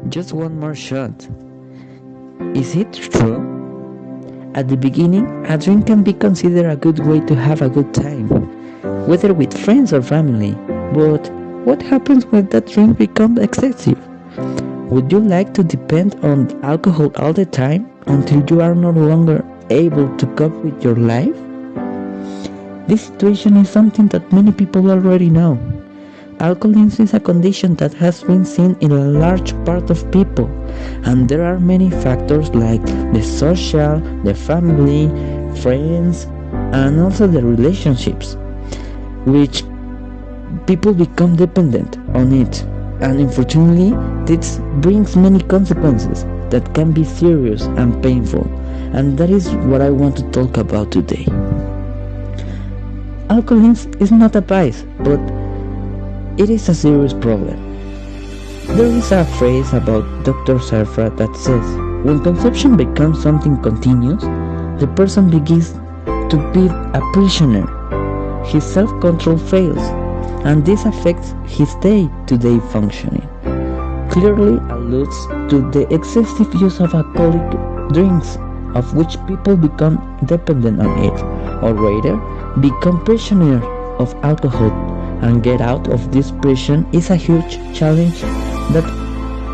Just one more shot. Is it true? At the beginning, a drink can be considered a good way to have a good time, whether with friends or family. But what happens when that drink becomes excessive? Would you like to depend on alcohol all the time until you are no longer able to cope with your life? This situation is something that many people already know. Alcoholism is a condition that has been seen in a large part of people, and there are many factors like the social, the family, friends, and also the relationships, which people become dependent on it. And unfortunately, this brings many consequences that can be serious and painful, and that is what I want to talk about today. Alcoholism is not a vice, but it is a serious problem. There is a phrase about Dr. Sarfra that says, when consumption becomes something continuous, the person begins to be a prisoner. His self-control fails, and this affects his day-to-day functioning. Clearly alludes to the excessive use of alcoholic drinks, of which people become dependent on it, or rather, become prisoners of alcohol. And get out of this prison is a huge challenge that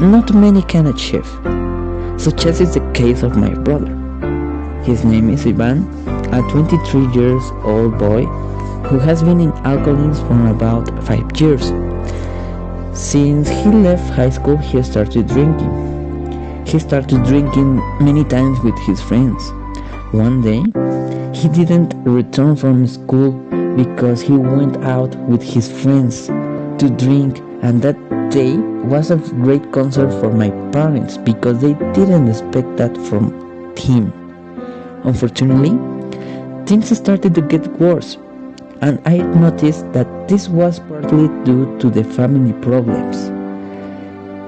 not many can achieve, such as is the case of my brother. His name is Ivan, a 23 years old boy who has been in alcoholism for about 5 years. Since he left high school, he started drinking. He started drinking many times with his friends. One day, he didn't return from school because he went out with his friends to drink, and that day was of great concern for my parents because they didn't expect that from him. Unfortunately, things started to get worse, and I noticed that this was partly due to the family problems.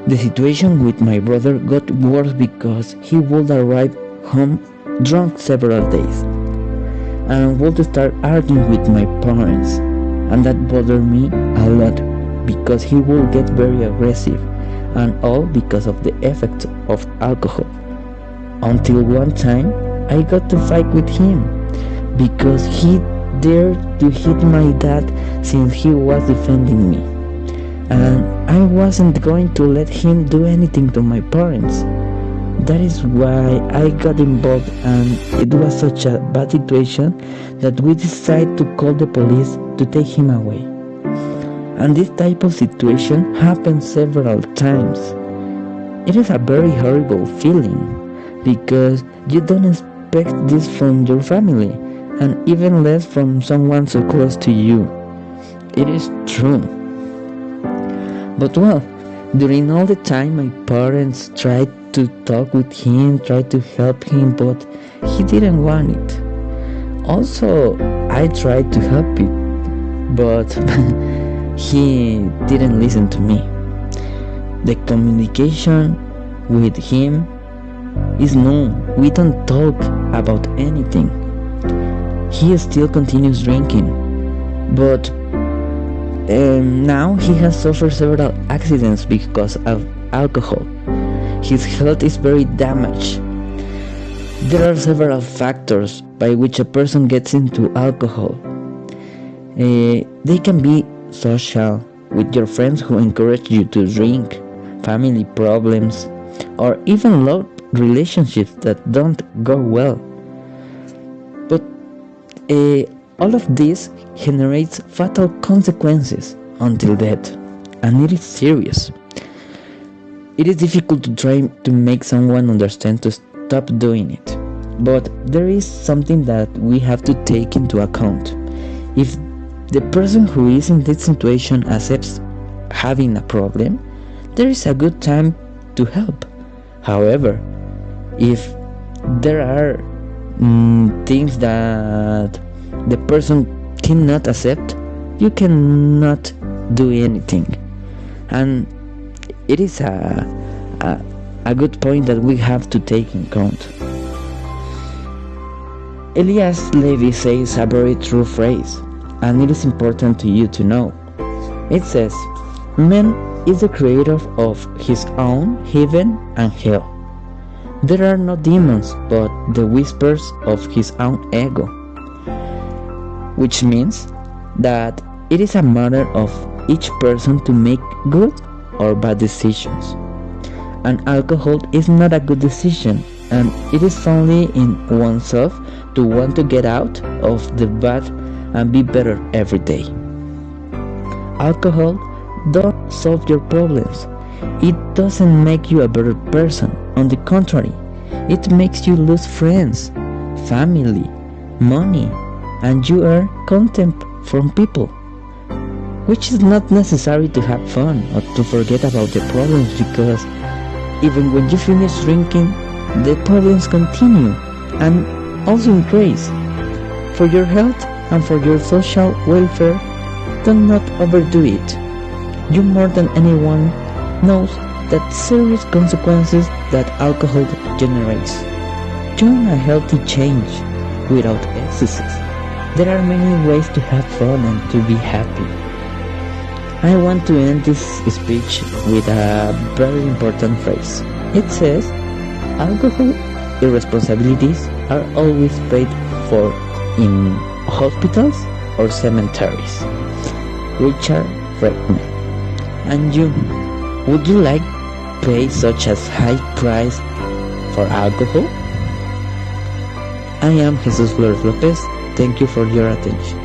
The situation with my brother got worse because he would arrive home drunk several days and would start arguing with my parents, and that bothered me a lot because he would get very aggressive, and all because of the effects of alcohol. Until one time I got to fight with him because he dared to hit my dad since he was defending me, and I wasn't going to let him do anything to my parents. That is why I got involved, and it was such a bad situation that we decided to call the police to take him away. And this type of situation happens several times. It is a very horrible feeling because you don't expect this from your family, and even less from someone so close to you. It is true. But well, during all the time my parents tried to talk with him, tried to help him, but he didn't want it. Also, I tried to help it, but he didn't listen to me. The communication with him is no, we don't talk about anything. He still continues drinking, but now he has suffered several accidents because of alcohol. His health is very damaged. There are several factors by which a person gets into alcohol. They can be social, with your friends who encourage you to drink, family problems, or even love relationships that don't go well. But all of this generates fatal consequences until death, and it is serious. It is difficult to try to make someone understand to stop doing it, but there is something that we have to take into account. If the person who is in this situation accepts having a problem, there is a good time to help. However, if there are things that the person cannot accept, you cannot do anything. And it is a good point that we have to take in account. Elias Levy says a very true phrase, and it is important to you to know. It says, men is the creator of his own heaven and hell. There are no demons but the whispers of his own ego, which means that it is a matter of each person to make good or bad decisions. And alcohol is not a good decision, and it is only in oneself to want to get out of the bad and be better every day. Alcohol doesn't solve your problems. It doesn't make you a better person. On the contrary, it makes you lose friends, family, money, and you earn contempt from people. Which is not necessary to have fun or to forget about the problems, because even when you finish drinking, the problems continue and also increase. For your health and for your social welfare, do not overdo it. You more than anyone knows that serious consequences that alcohol generates. Join a healthy change without excesses. There are many ways to have fun and to be happy. I want to end this speech with a very important phrase. It says, alcohol irresponsibilities are always paid for in hospitals or cemeteries. Richard Friedman. And you, would you like pay such a high price for alcohol? I am Jesus Flores Lopez. Thank you for your attention.